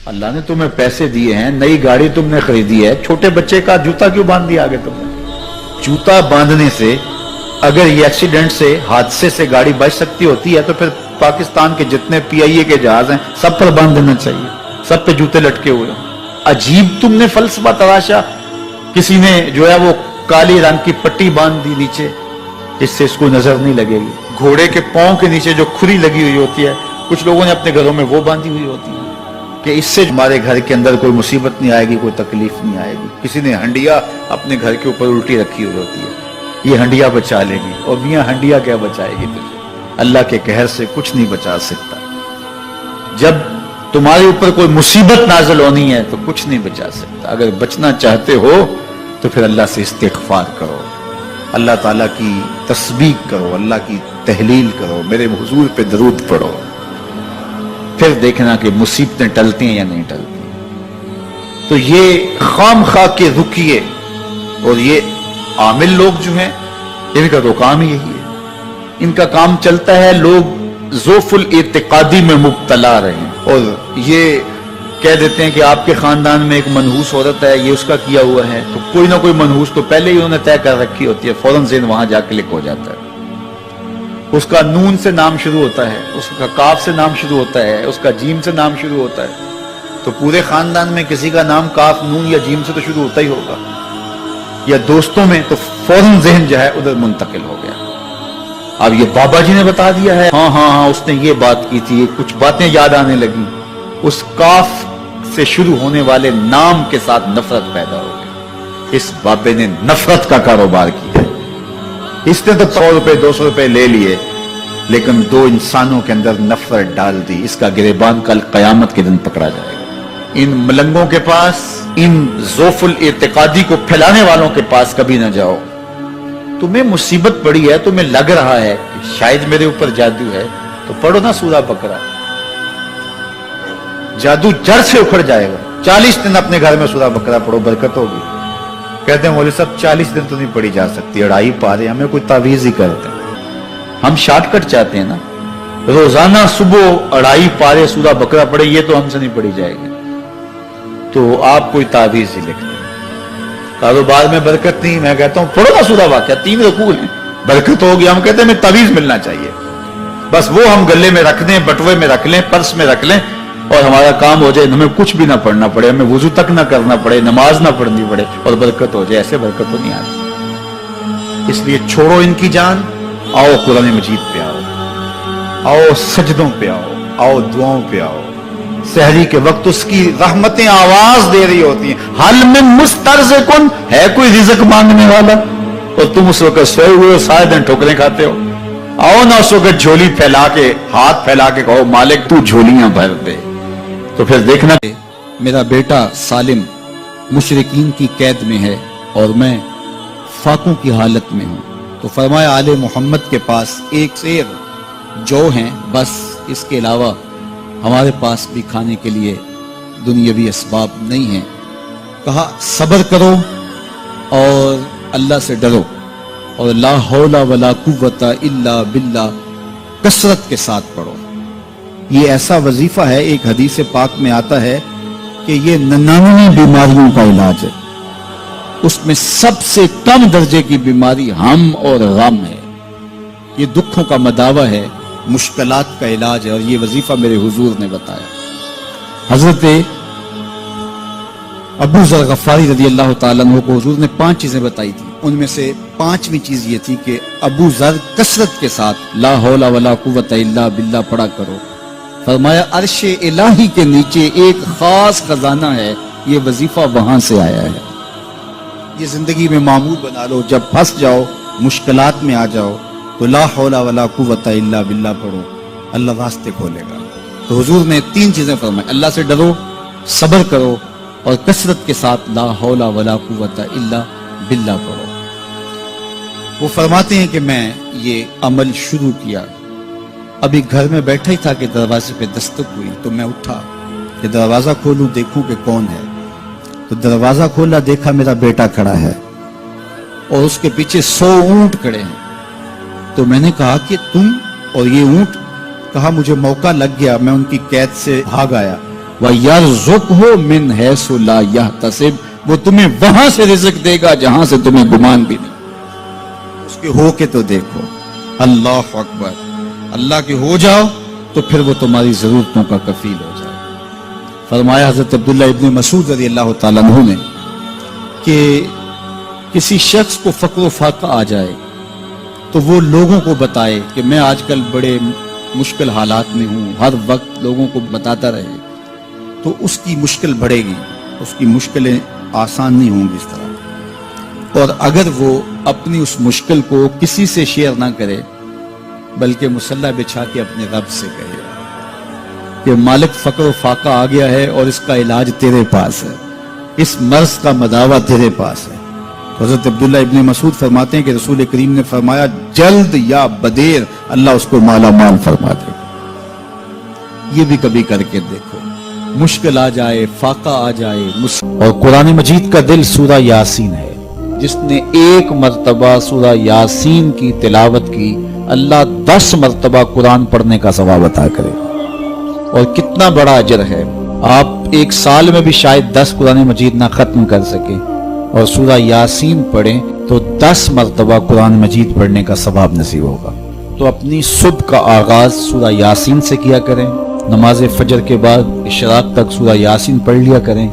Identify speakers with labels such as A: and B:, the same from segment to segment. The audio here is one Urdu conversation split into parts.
A: اللہ نے تمہیں پیسے دیے ہیں, نئی گاڑی تم نے خریدی ہے, چھوٹے بچے کا جوتا کیوں باندھ دیا آگے تم نے؟ جوتا باندھنے سے اگر یہ ایکسیڈنٹ سے, حادثے سے گاڑی بچ سکتی ہوتی ہے تو پھر پاکستان کے جتنے پی آئی اے کے جہاز ہیں سب پر باندھ دینا چاہیے, سب پہ جوتے لٹکے ہوئے ہوں. عجیب تم نے فلسفہ تراشا. کسی نے جو ہے وہ کالی رنگ کی پٹی باندھ دی نیچے جس سے اس کو نظر نہیں لگے گی. گھوڑے کے پاؤں کے نیچے جو کھری لگی ہوئی ہوتی ہے, کچھ لوگوں نے اپنے گھروں میں وہ باندھی ہوئی ہوتی ہے کہ اس سے ہمارے گھر کے اندر کوئی مصیبت نہیں آئے گی, کوئی تکلیف نہیں آئے گی. کسی نے ہنڈیا اپنے گھر کے اوپر الٹی رکھی ہوئی ہوتی ہے, یہ ہنڈیا بچا لے گی. اور میاں ہنڈیا کیا بچائے گی تجھے؟ اللہ کے قہر سے کچھ نہیں بچا سکتا. جب تمہارے اوپر کوئی مصیبت نازل ہونی ہے تو کچھ نہیں بچا سکتا. اگر بچنا چاہتے ہو تو پھر اللہ سے استغفار کرو, اللہ تعالیٰ کی تسبیح کرو, اللہ کی تحلیل کرو, میرے حضور پہ درود پڑھو, پھر دیکھنا کہ مصیبتیں ٹلتی ہیں یا نہیں ٹلتی. تو یہ خام خواہ کے رکیے اور یہ عامل لوگ جو ہیں ان کا تو کام ہی یہی ہے. ان کا کام چلتا ہے لوگ ذوف الاعتقادی میں مبتلا رہے ہیں اور یہ کہہ دیتے ہیں کہ آپ کے خاندان میں ایک منحوس عورت ہے, یہ اس کا کیا ہوا ہے, تو کوئی نہ کوئی منحوس تو پہلے ہی انہوں نے طے کر رکھی ہوتی ہے, فوراً ذہن وہاں جا کلک ہو جاتا ہے. اس کا نون سے نام شروع ہوتا ہے, اس کا کاف سے نام شروع ہوتا ہے, اس کا جیم سے نام شروع ہوتا ہے, تو پورے خاندان میں کسی کا نام کاف, نون یا جیم سے تو شروع ہوتا ہی ہوگا, یا دوستوں میں, تو فوراً ذہن جو ہے ادھر منتقل ہو گیا. اب یہ بابا جی نے بتا دیا ہے, ہاں ہاں ہاں اس نے یہ بات کی تھی, کچھ باتیں یاد آنے لگی. اس کاف سے شروع ہونے والے نام کے ساتھ نفرت پیدا ہو گئی. اس بابے نے نفرت کا کاروبار کیا. اس نے تو 100 روپے 200 روپے لے لیے, لیکن دو انسانوں کے اندر نفرت ڈال دی. اس کا گریبان کل قیامت کے دن پکڑا جائے گا. ان ملنگوں کے پاس, ان ذوف الاعتقادی کو پھیلانے والوں کے پاس کبھی نہ جاؤ. تمہیں مصیبت پڑی ہے, تمہیں لگ رہا ہے کہ شاید میرے اوپر جادو ہے, تو پڑھو نا سورہ بقرہ, جادو جڑ سے اکھڑ جائے گا. 40 دن اپنے گھر میں سورہ بقرہ پڑھو, برکت ہوگی. کہتے ہیں مولوی صاحب 40 دن تو نہیں پڑھی جا سکتی, 2.5 پارے, ہمیں کوئی تعویذ ہی کرتے ہیں. ہم شارٹ کٹ چاہتے ہیں نا, روزانہ صبح 2.5 پارے سورہ بقرہ پڑھے, یہ تو ہم سے نہیں پڑھی جائے گی. تو آپ کوئی تعویذ ہی لکھ دیں. کاروبار میں برکت نہیں, میں کہتا ہوں پڑھو نا سورہ واقعہ, 3 رکوع ہیں, برکت ہوگی. ہم کہتے ہیں ہمیں تعویذ ملنا چاہیے, بس وہ ہم گلے میں رکھ دیں, بٹوے میں رکھ لیں, پرس میں رکھ لیں, اور ہمارا کام ہو جائے, ہمیں کچھ بھی نہ پڑھنا پڑے, ہمیں وضو تک نہ کرنا پڑے, نماز نہ پڑھنی پڑے, اور برکت ہو جائے. ایسے برکت تو نہیں آتی. اس لیے چھوڑو ان کی جان, آؤ قرآن مجید پہ آؤ, آؤ سجدوں پہ آؤ, آؤ دعاؤں پہ آؤ. سحری کے وقت اس کی رحمتیں آواز دے رہی ہوتی ہیں, حل من مسترزقن, ہے کوئی رزق مانگنے والا, اور تم اس وقت سوئے ہوئے ہو, سارے دن ٹھوکریں کھاتے ہو. آؤ نا اس وقت جھولی پھیلا کے, ہاتھ پھیلا کے کہو مالک تو جھولیاں بھر دے. تو پھر دیکھنا, میرا بیٹا سالم مشرکین کی قید میں ہے اور میں فاقوں کی حالت میں ہوں. تو فرمایا آل محمد کے پاس ایک سیر جو ہیں, بس اس کے علاوہ ہمارے پاس بھی کھانے کے لیے دنیاوی اسباب نہیں ہیں. کہا صبر کرو اور اللہ سے ڈرو, اور لا حول ولا قوت الا باللہ کثرت کے ساتھ پڑھو. یہ ایسا وظیفہ ہے, ایک حدیث پاک میں آتا ہے کہ یہ 99 بیماریوں کا علاج ہے. اس میں سب سے کم درجے کی بیماری ہم اور غم ہے. یہ دکھوں کا مداوع ہے, مشکلات کا علاج ہے, اور یہ وظیفہ میرے حضور نے بتایا. حضرت ابو ذر غفاری رضی اللہ تعالیٰ عنہ کو حضور نے 5 چیزیں بتائی تھی. ان میں سے 5ویں چیز یہ تھی کہ ابو ذر کثرت کے ساتھ لا حول ولا قوت الا باللہ پڑھا کرو. فرمایا عرش الہی کے نیچے ایک خاص خزانہ ہے, یہ وظیفہ وہاں سے آیا ہے. یہ زندگی میں معمول بنا لو, جب پھنس جاؤ, مشکلات میں آ جاؤ, تو لا حول ولا قوت الا باللہ پڑھو, اللہ راستے کھولے گا. تو حضور نے 3 چیزیں فرمائی, اللہ سے ڈرو, صبر کرو, اور کثرت کے ساتھ لا حول ولا قوت الا باللہ پڑھو. وہ فرماتے ہیں کہ میں یہ عمل شروع کیا, ابھی گھر میں بیٹھا ہی تھا کہ دروازے پہ دستک ہوئی, تو میں اٹھا کہ دروازہ کھولوں دیکھوں کہ کون ہے. تو دروازہ کھولا, دیکھا میرا بیٹا کھڑا ہے اور اس کے پیچھے 100 اونٹ کھڑے ہیں. تو میں نے کہا کہ تم اور یہ اونٹ؟ کہا مجھے موقع لگ گیا, میں ان کی قید سے بھاگ آیا.
B: وَيَرْزُقْهُ مِنْ حَيْثُ لَا يَحْتَسِبُ، وہ تمہیں وہاں سے رزق دے گا جہاں سے تمہیں گمان بھی نہیں۔ اس کے ہو کے تو دیکھو، اللہ اکبر، اللہ کے ہو جاؤ تو پھر وہ تمہاری ضرورتوں کا کفیل ہو جائے۔ فرمایا حضرت عبداللہ ابن مسعود رضی اللہ تعالیٰ عنہ نے کہ کسی شخص کو فقر و فاقہ آ جائے تو وہ لوگوں کو بتائے کہ میں آج کل بڑے مشکل حالات میں ہوں، ہر وقت لوگوں کو بتاتا رہے تو اس کی مشکل بڑھے گی، اس کی مشکلیں آسان نہیں ہوں گی اس طرح۔ اور اگر وہ اپنی اس مشکل کو کسی سے شیئر نہ کرے بلکہ مصلی بچھا کے اپنے رب سے کہے کہ مالک فقر و فاقہ آ گیا ہے اور اس کا علاج تیرے پاس ہے، اس مرض کا مداوع تیرے پاس ہے۔ حضرت عبداللہ ابن مسعود فرماتے ہیں کہ رسول کریم نے فرمایا جلد یا بدیر اللہ اس کو مالا مال فرما دے۔ یہ بھی کبھی کر کے دیکھو، مشکل آ جائے، فاقہ آ جائے۔ اور قرآن مجید کا دل سورہ یاسین ہے، جس نے ایک مرتبہ سورہ یاسین کی تلاوت کی اللہ 10 مرتبہ قرآن پڑھنے کا ثواب عطا کرے۔ اور کتنا بڑا اجر ہے، آپ ایک سال میں بھی شاید 10 قرآن مجید نہ ختم کر سکیں اور سورہ یاسین پڑھیں تو 10 مرتبہ قرآن مجید پڑھنے کا ثواب نصیب ہوگا۔ تو اپنی صبح کا آغاز سورہ یاسین سے کیا کریں، نماز فجر کے بعد اشراق تک سورہ یاسین پڑھ لیا کریں۔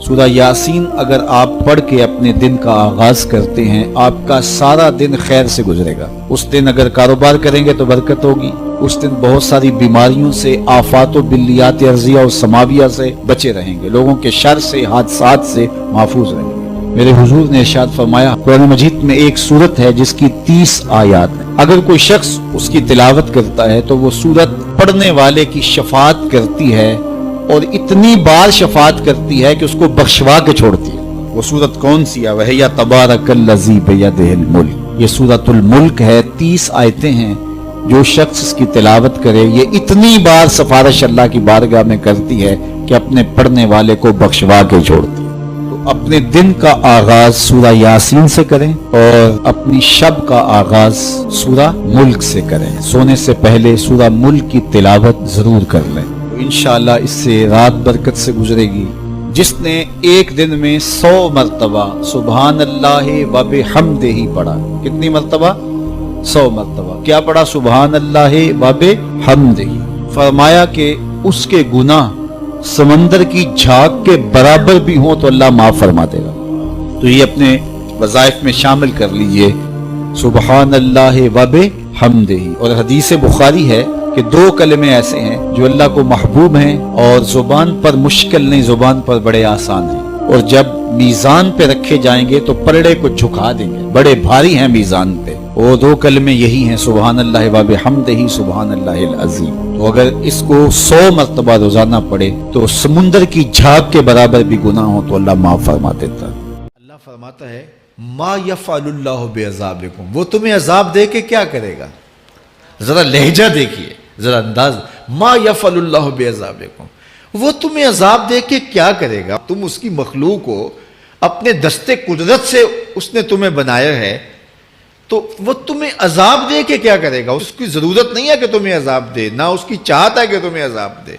B: سورہ یاسین اگر آپ پڑھ کے اپنے دن کا آغاز کرتے ہیں آپ کا سارا دن خیر سے گزرے گا۔ اس دن اگر کاروبار کریں گے تو برکت ہوگی، اس دن بہت ساری بیماریوں سے، آفات و بلیات ارضیہ اور سماویہ سے بچے رہیں گے، لوگوں کے شر سے، حادثات سے محفوظ رہیں گے۔ میرے حضور نے ارشاد فرمایا قرآن مجید میں ایک سورت ہے جس کی 30 آیات ہیں، اگر کوئی شخص اس کی تلاوت کرتا ہے تو وہ سورت پڑھنے والے کی شفاعت کرتی ہے اور اتنی بار شفاعت کرتی ہے کہ اس کو بخشوا کے چھوڑتی ہے۔ وہ سورت کون سی ہے؟ وَهِيَ تَبَارَكَ الَّذِي بِيَدِهِ الْمُلْكُ، یہ سورۃ الملک ہے، 30 آیتیں ہیں۔ جو شخص اس کی تلاوت کرے یہ اتنی بار سفارش اللہ کی بارگاہ میں کرتی ہے کہ اپنے پڑھنے والے کو بخشوا کے چھوڑتی ہے۔ تو اپنے دن کا آغاز سورہ یاسین سے کریں اور اپنی شب کا آغاز سورہ ملک سے کریں۔ سونے سے پہلے سورہ ملک کی تلاوت ضرور کر لیں، تو انشاءاللہ اس سے رات برکت سے گزرے گی۔ جس نے ایک دن میں 100 مرتبہ سبحان اللہ و بحمدہ پڑھا، کتنی مرتبہ؟ 100 مرتبہ کیا پڑھا؟ سبحان اللہ و بحمدہ۔ فرمایا کہ اس کے گناہ سمندر کی جھاگ کے برابر بھی ہوں تو اللہ معاف فرما دے گا۔ تو یہ اپنے وظائف میں شامل کر لیجئے، سبحان اللہ و بحمدہ۔ اور حدیث بخاری ہے کہ 2 کلمے ایسے ہیں جو اللہ کو محبوب ہیں اور زبان پر مشکل نہیں، زبان پر بڑے آسان ہیں، اور جب میزان پہ رکھے جائیں گے تو پلڑے کو جھکا دیں گے، بڑے بھاری ہیں میزان پہ۔ وہ 2 کلمے یہی ہیں، سبحان اللہ و بحمدہ، سبحان اللہ العظیم۔ تو اگر اس کو 100 مرتبہ روزانہ پڑھے تو سمندر کی جھاگ کے برابر بھی گناہ ہو تو اللہ معاف فرما دیتا ہے۔ اللہ فرماتا ہے ما یفعل اللہ بعذابکم، وہ تمہیں عذاب دے کے کیا کرے گا؟ ذرا لہجہ دیکھیے، ذرا انداز، ما یفعل اللہ بعذابکم، وہ تمہیں عذاب دے کے کیا کرے گا؟ تم اس کی مخلوق ہو، اپنے دستے قدرت سے اس نے تمہیں بنایا ہے، تو وہ تمہیں عذاب دے کے کیا کرے گا؟ اس کی ضرورت نہیں ہے کہ تمہیں عذاب دے، نہ اس کی چاہت ہے کہ تمہیں عذاب دے،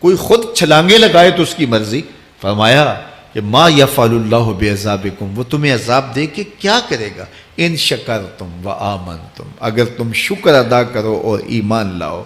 B: کوئی خود چھلانگے لگائے تو اس کی مرضی۔ فرمایا کہ ما یفعل اللہ بعذابکم، وہ تمہیں عذاب دے کے کیا کرے گا؟ ان شکرتم وآمنتم، اگر تم شکر ادا کرو اور ایمان لاؤ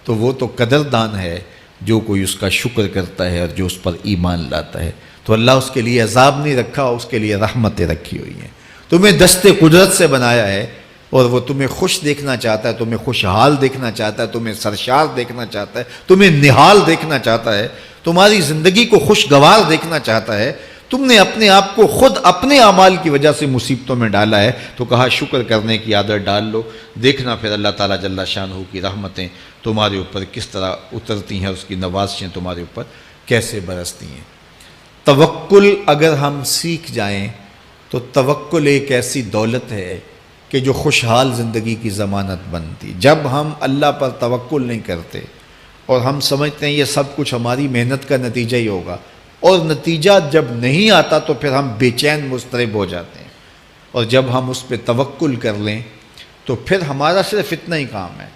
B: تو وہ تو قدردان ہے جو کوئی اس کا شکر کرتا ہے اور جو اس پر ایمان لاتا ہے۔ تو اللہ اس کے لیے عذاب نہیں رکھا، اس کے لیے رحمتیں رکھی ہوئی ہیں۔ تمہیں دستے قدرت سے بنایا ہے اور وہ تمہیں خوش دیکھنا چاہتا ہے، تمہیں خوشحال دیکھنا چاہتا ہے، تمہیں سرشار دیکھنا چاہتا ہے، تمہیں نہال دیکھنا چاہتا ہے، تمہاری زندگی کو خوشگوار دیکھنا چاہتا ہے۔ تم نے اپنے آپ کو خود اپنے اعمال کی وجہ سے مصیبتوں میں ڈالا ہے، تو کہا شکر کرنے کی عادت ڈال لو، دیکھنا پھر اللہ تعالیٰ جل شانہ کی رحمتیں تمہارے اوپر کس طرح اترتی ہیں، اس کی نوازشیں تمہارے اوپر کیسے برستی ہیں۔ توکل اگر ہم سیکھ جائیں تو توکل ایک ایسی دولت ہے کہ جو خوشحال زندگی کی ضمانت بنتی۔ جب ہم اللہ پر توکل نہیں کرتے اور ہم سمجھتے ہیں یہ سب کچھ ہماری محنت کا نتیجہ ہی ہوگا، اور نتیجہ جب نہیں آتا تو پھر ہم بے چین مضطرب ہو جاتے ہیں، اور جب ہم اس پہ توکل کر لیں تو پھر ہمارا صرف اتنا ہی کام ہے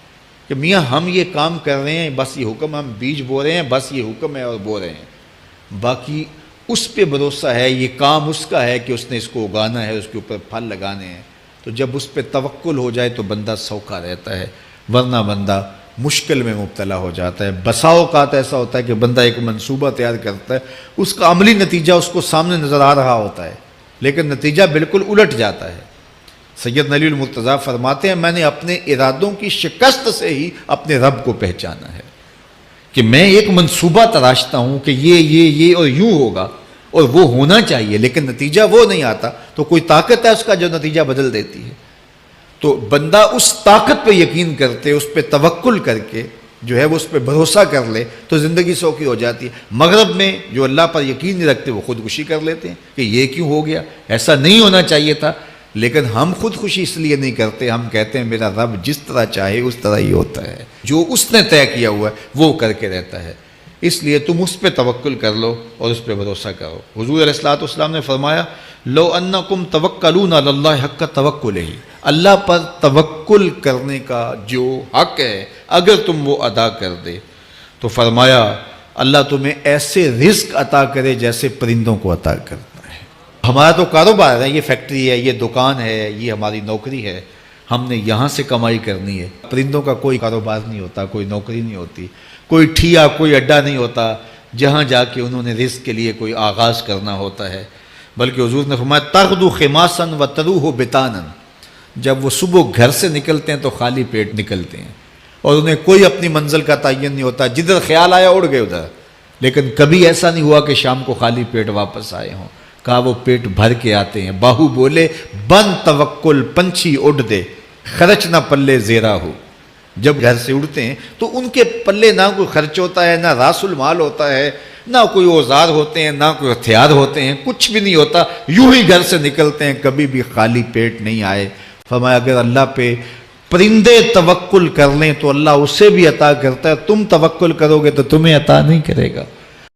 A: کہ میاں ہم یہ کام کر رہے ہیں، بس یہ حکم، ہم بیج بو رہے ہیں، بس یہ حکم ہے اور بو رہے ہیں، باقی اس پہ بھروسہ ہے، یہ کام اس کا ہے کہ اس نے اس کو اگانا ہے، اس کے اوپر پھل لگانے ہیں۔ تو جب اس پہ توکل ہو جائے تو بندہ سوکھا رہتا ہے، ورنہ بندہ مشکل میں مبتلا ہو جاتا ہے۔ بسا اوقات ایسا ہوتا ہے کہ بندہ ایک منصوبہ تیار کرتا ہے، اس کا عملی نتیجہ اس کو سامنے نظر آ رہا ہوتا ہے، لیکن نتیجہ بالکل الٹ جاتا ہے۔ سید علی المرتضیٰ فرماتے ہیں میں نے اپنے ارادوں کی شکست سے ہی اپنے رب کو پہچانا ہے، کہ میں ایک منصوبہ تراشتا ہوں کہ یہ اور یوں ہوگا اور وہ ہونا چاہیے، لیکن نتیجہ وہ نہیں آتا، تو کوئی طاقت ہے اس کا جو نتیجہ بدل دیتی ہے۔ تو بندہ اس طاقت پہ یقین کرتے، اس پہ توکل کر کے جو ہے وہ اس پہ بھروسہ کر لے تو زندگی سوکھی ہو جاتی ہے۔ مغرب میں جو اللہ پر یقین نہیں رکھتے وہ خودکشی کر لیتے ہیں کہ یہ کیوں ہو گیا، ایسا نہیں ہونا چاہیے تھا، لیکن ہم خودکشی اس لیے نہیں کرتے، ہم کہتے ہیں میرا رب جس طرح چاہے اس طرح ہی ہوتا ہے، جو اس نے طے کیا ہوا ہے وہ کر کے رہتا ہے، اس لیے تم اس پہ توکل کر لو اور اس پہ بھروسہ کرو۔ حضور علیہ الصلوۃ والسلام نے فرمایا لو انکم توکلون علی اللہ حق توکلہ، اللہ پر توکل کرنے کا جو حق ہے اگر تم وہ ادا کر دے تو فرمایا اللہ تمہیں ایسے رزق عطا کرے جیسے پرندوں کو عطا کرتا ہے۔ ہمارا تو کاروبار ہے، یہ فیکٹری ہے، یہ دکان ہے، یہ ہماری نوکری ہے، ہم نے یہاں سے کمائی کرنی ہے۔ پرندوں کا کوئی کاروبار نہیں ہوتا، کوئی نوکری نہیں ہوتی، کوئی ٹھیا، کوئی اڈا نہیں ہوتا جہاں جا کے انہوں نے رزق کے لیے کوئی آغاز کرنا ہوتا ہے، بلکہ حضور نے فرمایا تغدو خماسا وتروح بطانا، جب وہ صبح گھر سے نکلتے ہیں تو خالی پیٹ نکلتے ہیں اور انہیں کوئی اپنی منزل کا تعین نہیں ہوتا، جدھر خیال آیا اڑ گئے ادھر، لیکن کبھی ایسا نہیں ہوا کہ شام کو خالی پیٹ واپس آئے ہوں، کہا وہ پیٹ بھر کے آتے ہیں۔ باہو بولے بن توکل پنچھی اڑ دے، خرچ نہ پلے زیرا ہو، جب گھر سے اڑتے ہیں تو ان کے پلے نہ کوئی خرچ ہوتا ہے، نہ راس المال ہوتا ہے، نہ کوئی اوزار ہوتے ہیں، نہ کوئی ہتھیار ہوتے ہیں، کچھ بھی نہیں ہوتا، یوں ہی گھر سے نکلتے ہیں، کبھی بھی خالی پیٹ نہیں آئے۔ فرمایا اگر اللہ پہ پرندے توکل کر لیں تو اللہ اسے بھی عطا کرتا ہے، تم توکل کرو گے تو تمہیں عطا نہیں کرے گا۔